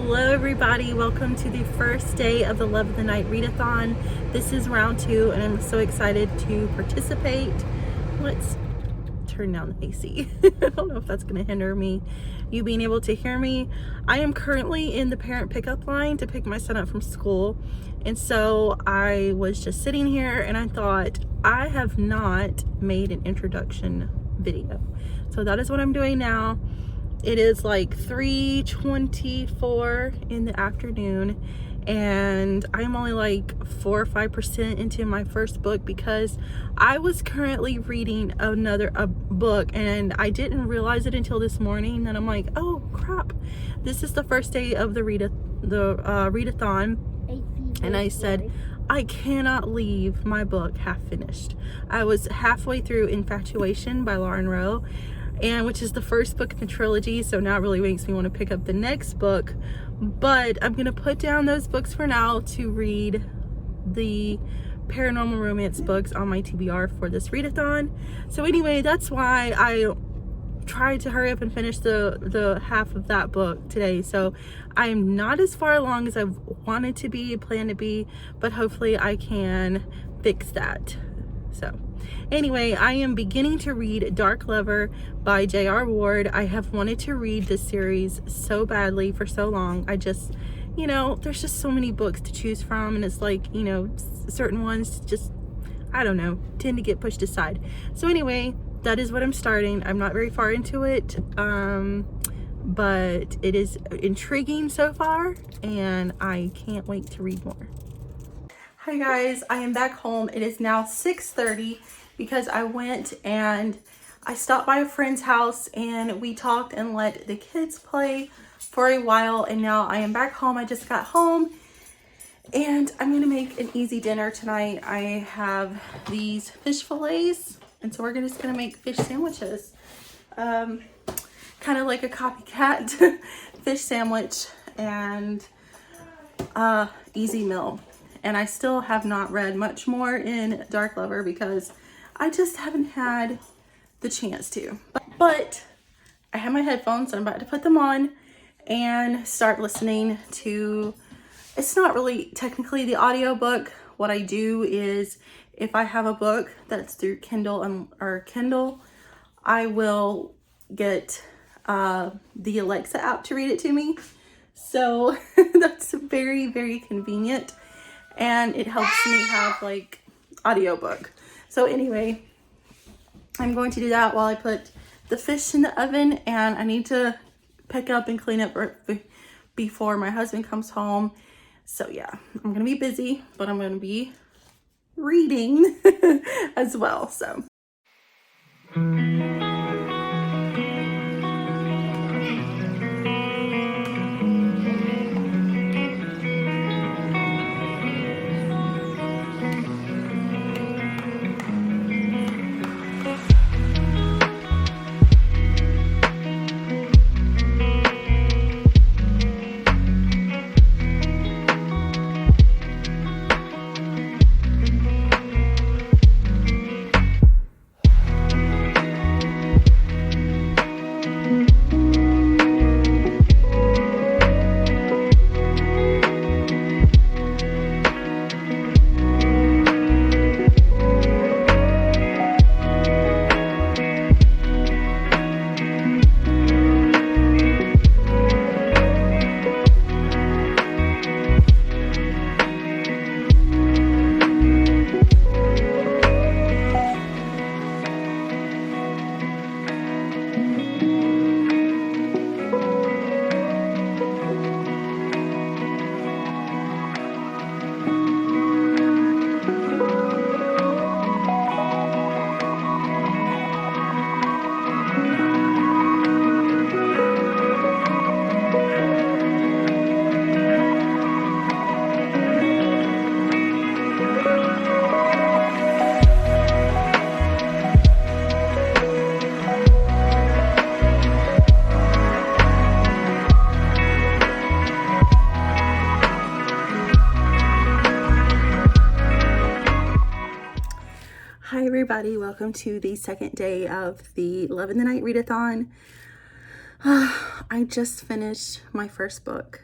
Hello everybody, welcome to the first day of the Love of the Night Readathon. This is round 2 and I'm so excited to participate. Let's turn down the AC. I don't know if that's going to hinder you being able to hear me. I am currently in the parent pickup line to pick my son up from school, and so I was just sitting here and I thought, I have not made an introduction video, so that is what I'm doing now. It is like 3:24 in the afternoon and I'm only like 4 or 5% into my first book because I was currently reading a book and I didn't realize it until this morning. And I'm like, oh crap, this is the first day of the readathon, and I said I cannot leave my book half finished. I was halfway through Infatuation by Lauren Rowe, and which is the first book in the trilogy, so now it really makes me want to pick up the next book. But I'm gonna put down those books for now to read the paranormal romance books on my TBR for this readathon. So anyway, that's why I tried to hurry up and finish the half of that book today. So I'm not as far along as I wanted to be, planned to be, but hopefully I can fix that. So anyway, I am beginning to read Dark Lover by J.R. Ward. I have wanted to read this series so badly for so long. I just, there's just so many books to choose from, and it's like, certain ones just, I don't know, tend to get pushed aside. So anyway, that is what I'm starting. I'm not very far into it, but it is intriguing so far, and I can't wait to read more. Hi guys, I am back home. It is now 6:30 because I went and I stopped by a friend's house and we talked and let the kids play for a while, and now I am back home. I just got home and I'm gonna make an easy dinner tonight. I have these fish fillets, and so we're just gonna make fish sandwiches. Kind of like a copycat fish sandwich and easy meal. And I still have not read much more in Dark Lover because I just haven't had the chance to. But I have my headphones, so I'm about to put them on and start listening to, it's not really technically the audiobook. What I do is if I have a book that's through Kindle or Kindle, I will get the Alexa app to read it to me. So that's very, very convenient. And it helps me have like audiobook. So anyway, I'm going to do that while I put the fish in the oven, and I need to pick up and clean up before my husband comes home. So yeah, I'm gonna be busy, but I'm gonna be reading as well, so. Hi everybody, welcome to the second day of the Love in the Night Readathon. I just finished my first book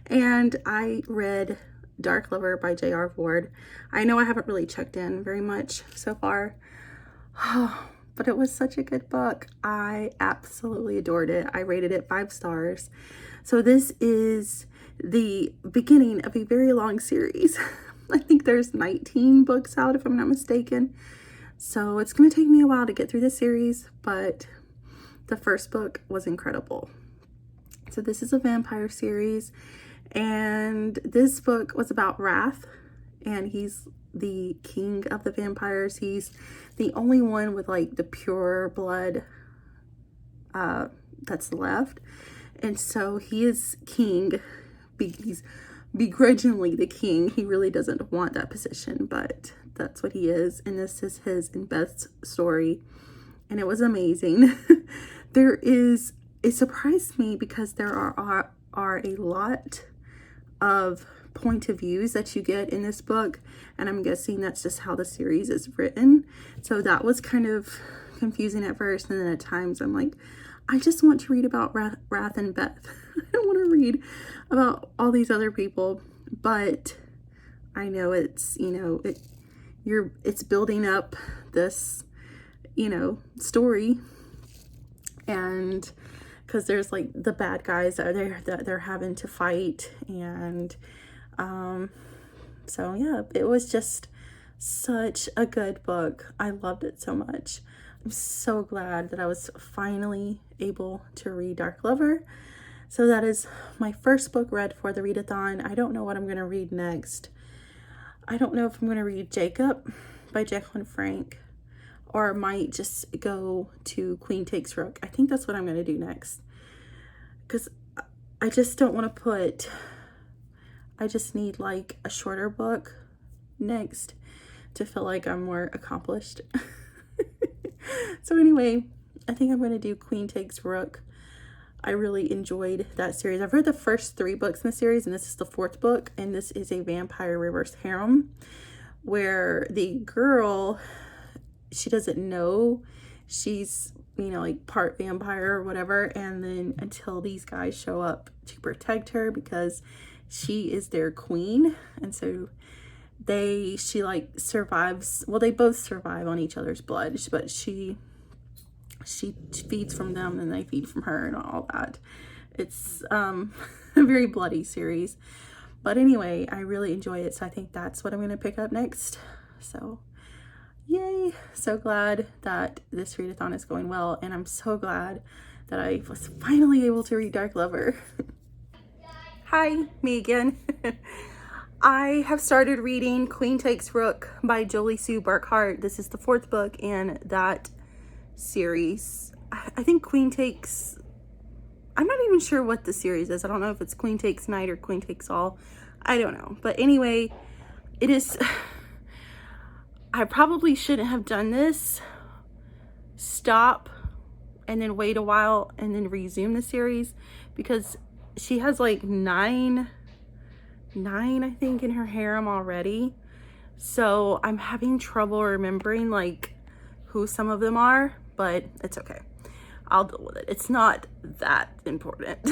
And I read Dark Lover by J.R. Ford. I know I haven't really checked in very much so far, but it was such a good book. I absolutely adored it. I rated it 5 stars. So this is the beginning of a very long series. I think there's 19 books out, if I'm not mistaken. So it's going to take me a while to get through this series, but the first book was incredible. So this is a vampire series, and this book was about Wrath, and he's the king of the vampires. He's the only one with like the pure blood that's left, and so he is king. He's begrudgingly the king. He really doesn't want that position, but that's what he is, and this is his and Beth's story, and it was amazing. It surprised me because there are a lot of point of views that you get in this book, and I'm guessing that's just how the series is written. So that was kind of confusing at first, and then at times I'm like, I just want to read about Wrath and Beth. I don't want to read about all these other people, but I know it's, you know, it's building up this, you know, story, and because there's like the bad guys that they're having to fight, and so yeah, it was just such a good book. I loved it so much. I'm so glad that I was finally able to read Dark Lover. So that is my first book read for the readathon. I don't know what I'm going to read next. I don't know if I'm going to read Jacob by Jacquelyn Frank, or I might just go to Queen Takes Rook. I think that's what I'm going to do next, because I just don't want to I just need like a shorter book next to feel like I'm more accomplished. So anyway, I think I'm going to do Queen Takes Rook. I really enjoyed that series. I've read the first 3 books in the series, and this is the 4th book, and this is a vampire reverse harem where the girl, she doesn't know she's, you know, like part vampire or whatever, and then until these guys show up to protect her because she is their queen, and so she like survives. Well, they both survive on each other's blood, but she feeds from them and they feed from her and all that. It's a very bloody series, but anyway, I really enjoy it, so I think that's what I'm going to pick up next. So yay, so glad that this readathon is going well, and I'm so glad that I was finally able to read Dark Lover. Hi, me again. I have started reading Queen Takes Rook by Julie Sue Burkhard. This is the 4th book in that series. I think Queen Takes, I'm not even sure what the series is. I don't know if it's Queen Takes Night or Queen Takes All. I don't know. But anyway, it is, I probably shouldn't have done this. Stop and then wait a while and then resume the series, because she has like nine I think in her harem already, so I'm having trouble remembering like who some of them are, but it's okay, I'll deal with it. It's not that important.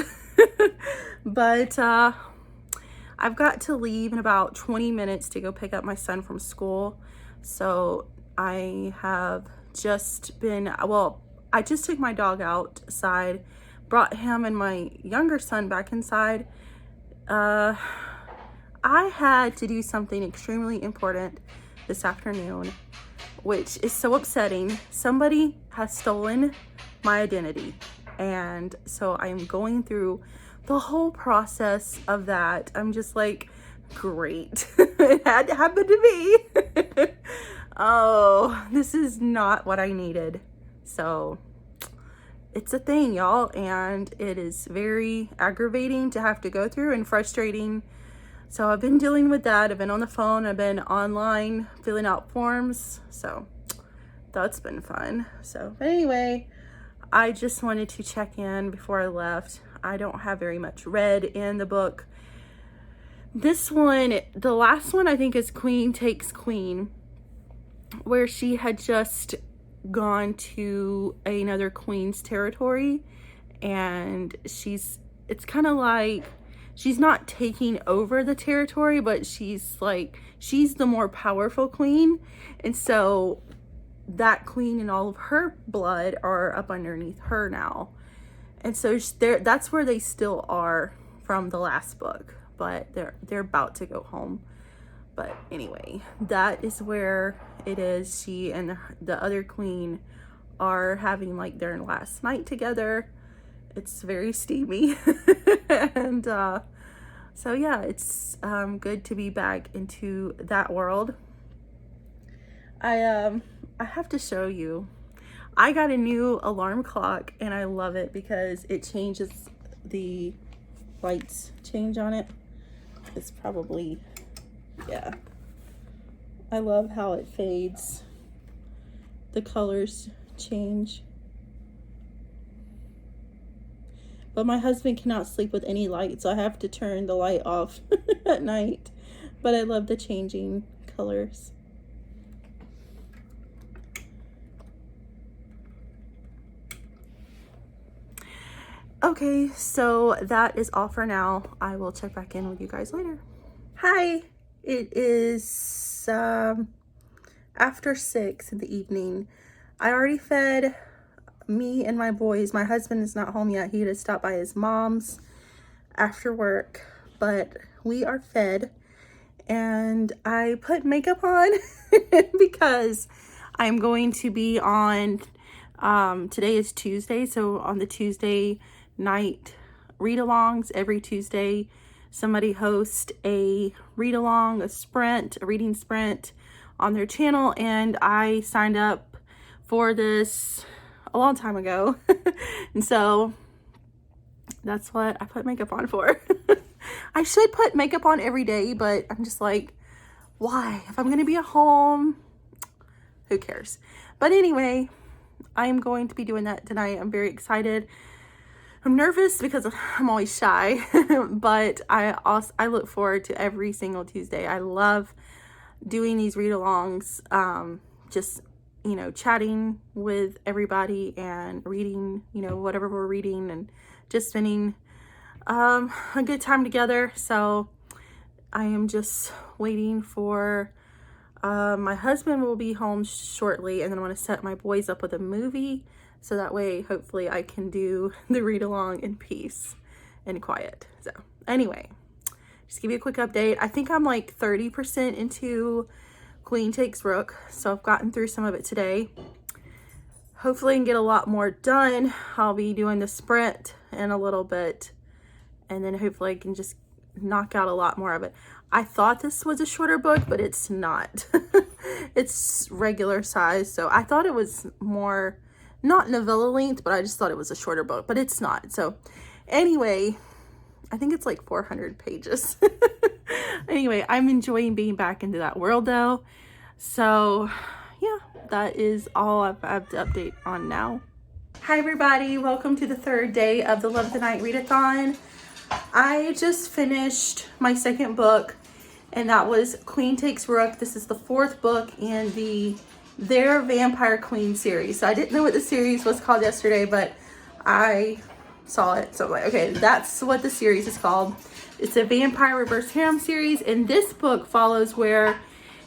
But I've got to leave in about 20 minutes to go pick up my son from school, so I have just been, well, I just took my dog outside, brought him and my younger son back inside. I had to do something extremely important this afternoon, which is so upsetting. Somebody has stolen my identity, and so I am going through the whole process of that. I'm just like, great. It had to happen to me. Oh, this is not what I needed. So it's a thing, y'all, and it is very aggravating to have to go through and frustrating. So I've been dealing with that. I've been on the phone, I've been online filling out forms, so that's been fun. So but anyway, I just wanted to check in before I left. I don't have very much read in the book. This one, the last one, I think is Queen Takes Queen, where she had just gone to another queen's territory, and it's kind of like she's not taking over the territory, but she's the more powerful queen. And so that queen and all of her blood are up underneath her now. And so that's where they still are from the last book, but they're about to go home. But anyway, that is where it is. She and the other queen are having like their last night together. It's very steamy. And so yeah, it's good to be back into that world. I have to show you. I got a new alarm clock and I love it because it changes, the lights change on it. It's probably, yeah. I love how it fades. The colors change. But my husband cannot sleep with any light, so I have to turn the light off at night. But I love the changing colors. Okay, so that is all for now. I will check back in with you guys later. Hi, it is after 6 in the evening. I already fed me and my boys. My husband is not home yet. He had to stop by his mom's after work, but we are fed. And I put makeup on because I'm going to be on, today is Tuesday, so on the Tuesday night read-alongs, every Tuesday somebody hosts a read-along, a reading sprint on their channel, and I signed up for this a long time ago. And so that's what I put makeup on for. I should put makeup on every day, but I'm just like, why? If I'm gonna be at home, who cares? But anyway, I'm going to be doing that tonight. I'm very excited. I'm nervous because I'm always shy, but I look forward to every single Tuesday. I love doing these read-alongs, just, you know, chatting with everybody and reading, you know, whatever we're reading and just spending a good time together. So I am just waiting for, my husband will be home shortly, and then I'm going to set my boys up with a movie. So that way, hopefully I can do the read along in peace and quiet. So anyway, just give you a quick update. I think I'm like 30% into Queen Takes Rook. So I've gotten through some of it today. Hopefully I can get a lot more done. I'll be doing the sprint in a little bit. And then hopefully I can just knock out a lot more of it. I thought this was a shorter book, but it's not. It's regular size. So I thought it was more, not novella length, but I just thought it was a shorter book, but it's not. So anyway, I think it's like 400 pages. Anyway, I'm enjoying being back into that world though. So yeah, that is all I have to update on now. Hi everybody, welcome to the third day of the Love of the Night Readathon. I just finished my second book, and that was Queen Takes Rook. This is the fourth book in their Vampire Queen series. So I didn't know what the series was called yesterday, but I saw it. So I'm like, okay, that's what the series is called. It's a vampire reverse harem series, and this book follows where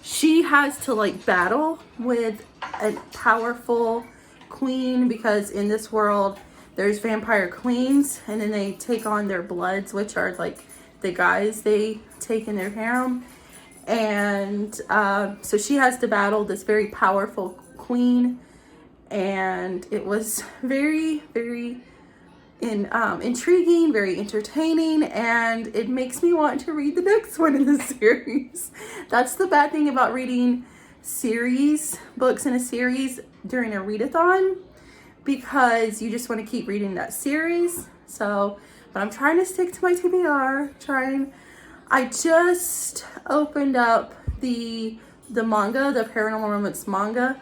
she has to like battle with a powerful queen, because in this world there's vampire queens, and then they take on their bloods, which are like the guys they take in their harem. And so she has to battle this very powerful queen, and it was very, very intriguing, very entertaining, and it makes me want to read the next one in the series. That's the bad thing about reading books in a series during a readathon, because you just want to keep reading that series. So, but I'm trying to stick to my TBR, I just opened up the manga, the Paranormal Romance manga,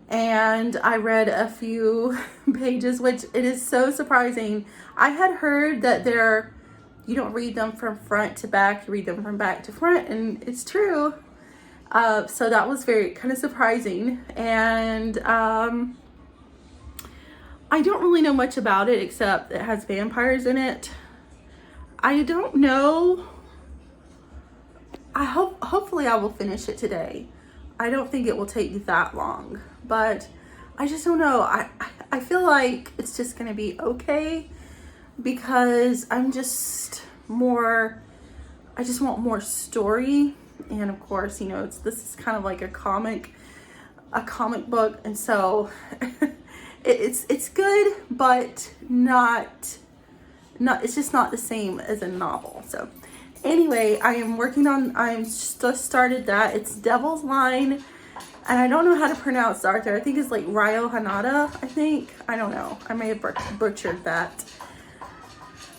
and I read a few pages, which it is so surprising. I had heard that you don't read them from front to back, you read them from back to front, and it's true. So that was very kind of surprising. And I don't really know much about it, except it has vampires in it. I don't know. Hopefully I will finish it today. I don't think it will take that long, but I just don't know. I feel like it's just gonna be okay because I just want more story. And of course, you know, this is kind of like a comic book, and so it's good, but not it's just not the same as a novel. So anyway, I'm just started that. It's Devil's Line, and I don't know how to pronounce the author. I think it's like Hanada, I don't know. I may have butchered that.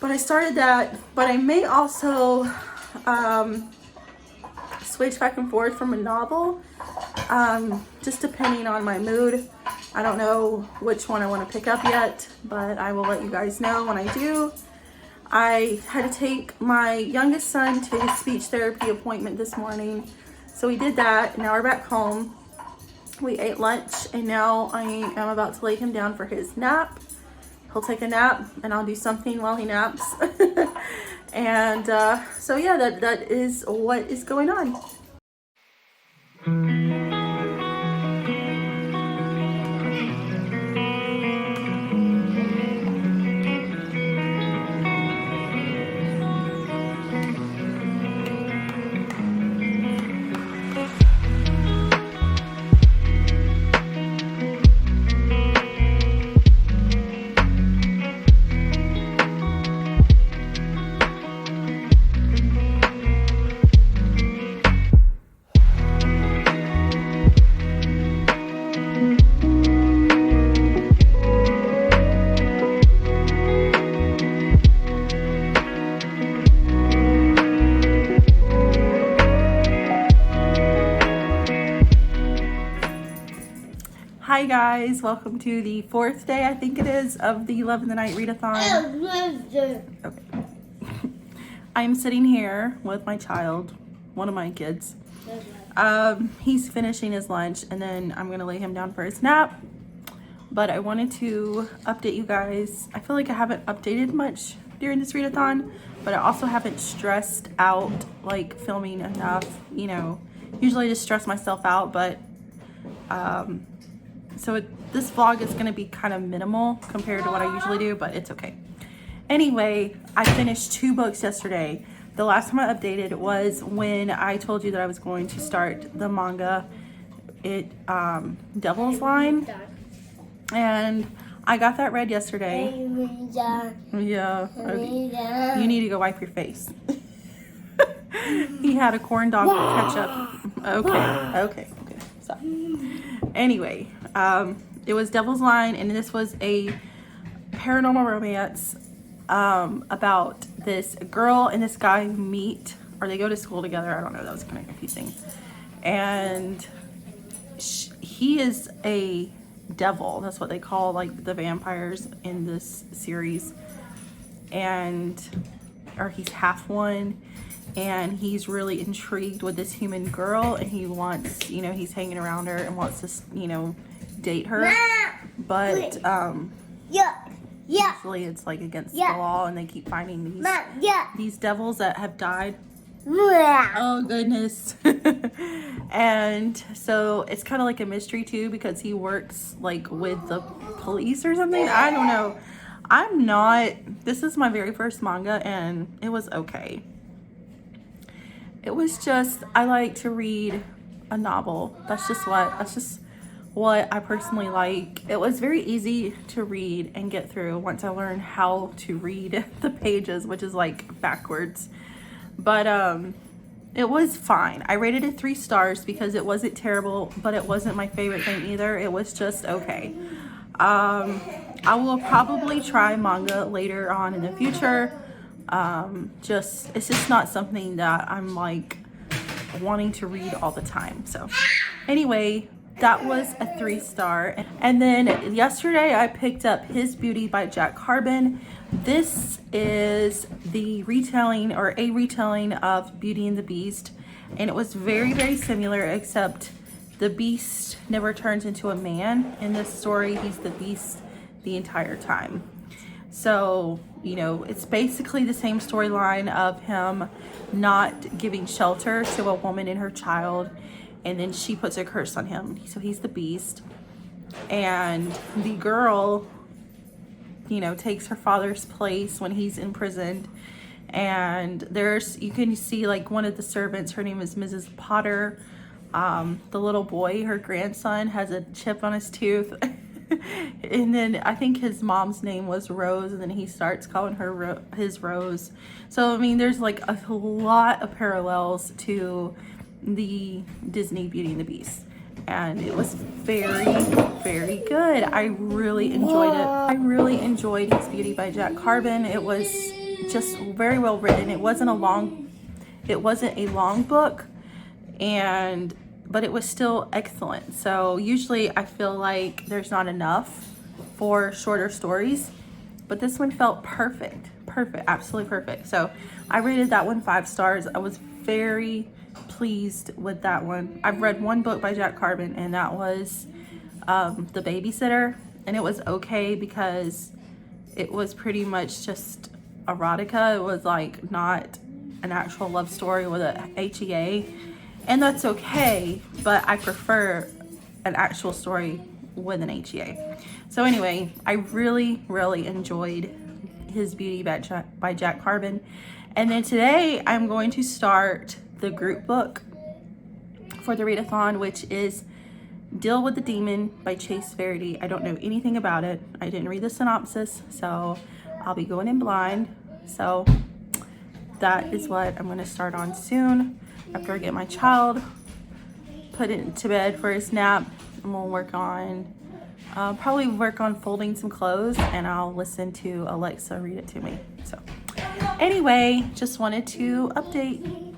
But I started that, but I may also switch back and forth from a novel, just depending on my mood. I don't know which one I want to pick up yet, but I will let you guys know when I do. I had to take my youngest son to his speech therapy appointment this morning, so we did that. Now we're back home. We ate lunch, and now I am about to lay him down for his nap. He'll take a nap, and I'll do something while he naps. And so yeah, that is what is going on. Hi guys, welcome to the 4th day, I think it is, of the Love in the Night Readathon. Okay. I'm sitting here with my child, one of my kids. He's finishing his lunch, and then I'm gonna lay him down for his nap. But I wanted to update you guys. I feel like I haven't updated much during this readathon, but I also haven't stressed out like filming enough. You know, usually I just stress myself out, but so this vlog is going to be kind of minimal compared to what I usually do, but it's okay. Anyway, I finished 2 books yesterday. The last time I updated was when I told you that I was going to start the manga, Devil's Line, and I got that read yesterday. Yeah, okay. You need to go wipe your face. He had a corn dog with ketchup. Okay. So anyway, it was Devil's Line, and this was a paranormal romance about this girl and this guy who meet, or they go to school together. I don't know, that was kind of confusing. And he is a devil. That's what they call like the vampires in this series, or he's half one. And he's really intrigued with this human girl, and he wants, you know, he's hanging around her and wants to, you know, date her. But usually it's like against the law, and they keep finding these devils that have died. Oh goodness. And so it's kind of like a mystery too, because he works like with the police or something. I don't know. This is my very first manga, and it was okay. It was just, I like to read a novel. That's just what I personally like. It was very easy to read and get through once I learned how to read the pages, which is like backwards. But it was fine. I rated it 3 stars because it wasn't terrible, but it wasn't my favorite thing either. It was just okay. I will probably try manga later on in the future. It's just not something that I'm like wanting to read all the time. So anyway, that was a 3-star. And then yesterday I picked up His Beauty by Harbon. This is the retelling, or a retelling, of Beauty and the Beast, and it was very, very similar, except the Beast never turns into a man. In this story, he's the Beast the entire time. So, you know, it's basically the same storyline of him not giving shelter to a woman and her child, and then she puts a curse on him. So he's the beast. And the girl, you know, takes her father's place when he's imprisoned. And you can see like one of the servants, her name is Mrs. Potter. The little boy, her grandson, has a chip on his tooth. And then I think his mom's name was Rose, and then he starts calling her his Rose. So I mean, there's like a lot of parallels to the Disney Beauty and the Beast, and it was very, very good. I really enjoyed it. I really enjoyed his Beauty by Jack Harbon. It was just very well written. It wasn't a long book, but it was still excellent. So usually I feel like there's not enough for shorter stories, but this one felt perfect, absolutely perfect. So I rated that one 5 stars. I was very pleased with that one. I've read one book by Jack Harbon, and that was The Babysitter, and it was okay because it was pretty much just erotica. It was like not an actual love story with a HEA. And that's okay, but I prefer an actual story with an HEA. So anyway, I really, really enjoyed his Beauty by Jack Harbon. And then today I'm going to start the group book for the readathon, which is Deal with the Demon by Chace Verity. I don't know anything about it. I didn't read the synopsis, so I'll be going in blind. So that is what I'm going to start on soon. After I get my child put into bed for his nap, I'm gonna work on probably work on folding some clothes, and I'll listen to Alexa read it to me. So anyway, just wanted to update.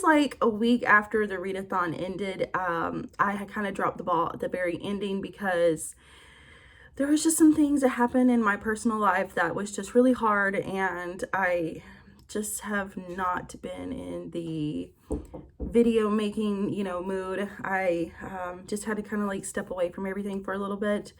Like a week after the readathon ended. I had kind of dropped the ball at the very ending because there was just some things that happened in my personal life that was just really hard, and I just have not been in the video making, you know, mood. I just had to kind of like step away from everything for a little bit,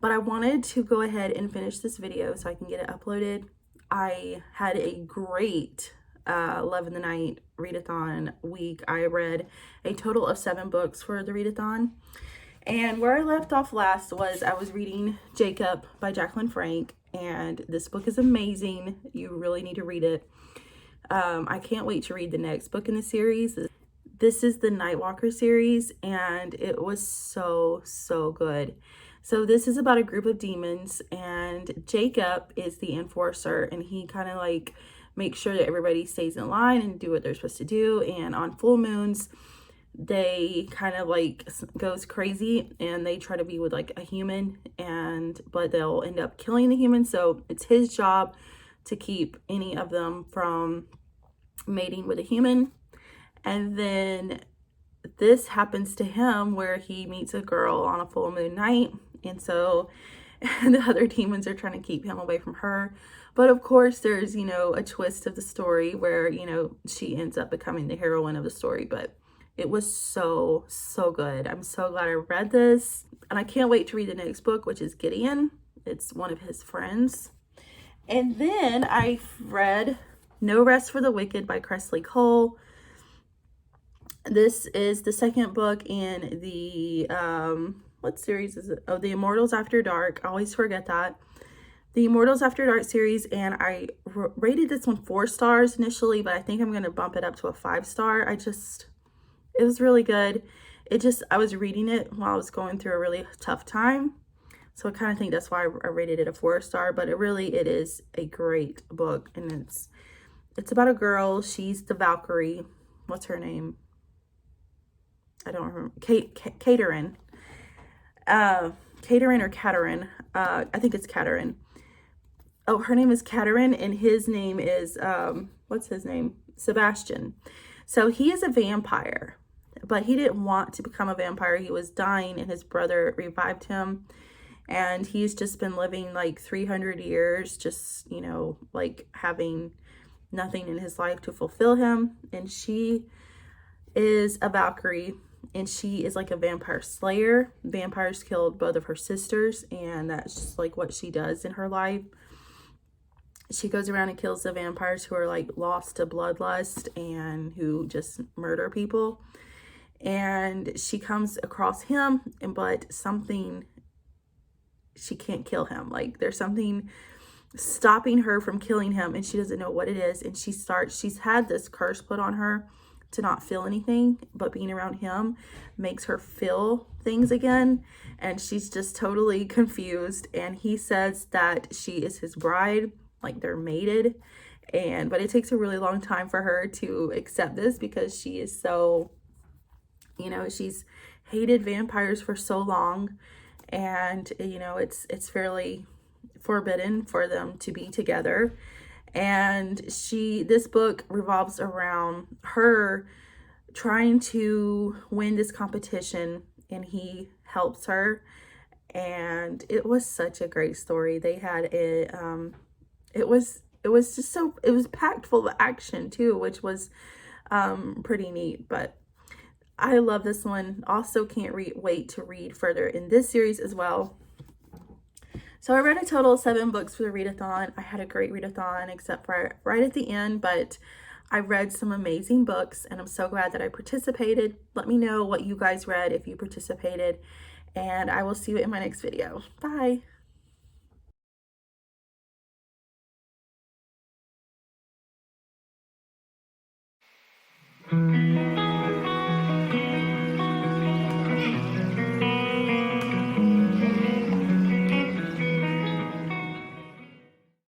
but I wanted to go ahead and finish this video so I can get it uploaded. I had a great Love in the Night readathon week. I read a total of 7 books for the readathon, and where I left off last was I was reading Jacob by Jacquelyn Frank, and this book is amazing. You really need to read it. I can't wait to read the next book in the series. This is the Nightwalker series, and it was so good. So this is about a group of demons, and Jacob is the enforcer, and he kind of like make sure that everybody stays in line and do what they're supposed to do. And on full moons, they kind of like goes crazy and they try to be with like a human, but they'll end up killing the human. So it's his job to keep any of them from mating with a human. And then this happens to him where he meets a girl on a full moon night, and so the other demons are trying to keep him away from her. But of course there's, you know, a twist of the story where, you know, she ends up becoming the heroine of the story. But it was so good. I'm so glad I read this, and I can't wait to read the next book, which is Gideon. It's one of his friends. And then I read No Rest for the Wicked by Kresley Cole. This is the second book in the what series is it? Oh, the Immortals After Dark. I always forget that. The Immortals After Dark series, and I rated this one 4 stars initially, but I think I'm going to bump it up to a 5-star. It was really good. I was reading it while I was going through a really tough time. So I kind of think that's why I rated it a 4-star, but it is a great book. And it's about a girl. She's the Valkyrie. What's her name? I don't remember. Caterin. Caterin or Caterin. I think it's Caterin. Oh, her name is Caterin, and his name is, what's his name? Sebastian. So he is a vampire, but he didn't want to become a vampire. He was dying, and his brother revived him. And he's just been living like 300 years, just, you know, like having nothing in his life to fulfill him. And she is a Valkyrie, and she is like a vampire slayer. Vampires killed both of her sisters, and that's just like what she does in her life. She goes around and kills the vampires who are like lost to bloodlust and who just murder people. And she comes across him, but she can't kill him. Like there's something stopping her from killing him, and she doesn't know what it is. And she's had this curse put on her to not feel anything, but being around him makes her feel things again. And she's just totally confused. And he says that she is his bride, like they're mated. But it takes a really long time for her to accept this, because she is so, you know, she's hated vampires for so long. And, you know, it's fairly forbidden for them to be together. And this book revolves around her trying to win this competition, and he helps her. And it was such a great story. They had it was just so, it was packed full of action too, which was pretty neat. But I love this one. Also can't wait to read further in this series as well. So I read a total of 7 books for the readathon. I had a great readathon, except for right at the end, but I read some amazing books, and I'm so glad that I participated. Let me know what you guys read if you participated, and I will see you in my next video. Bye.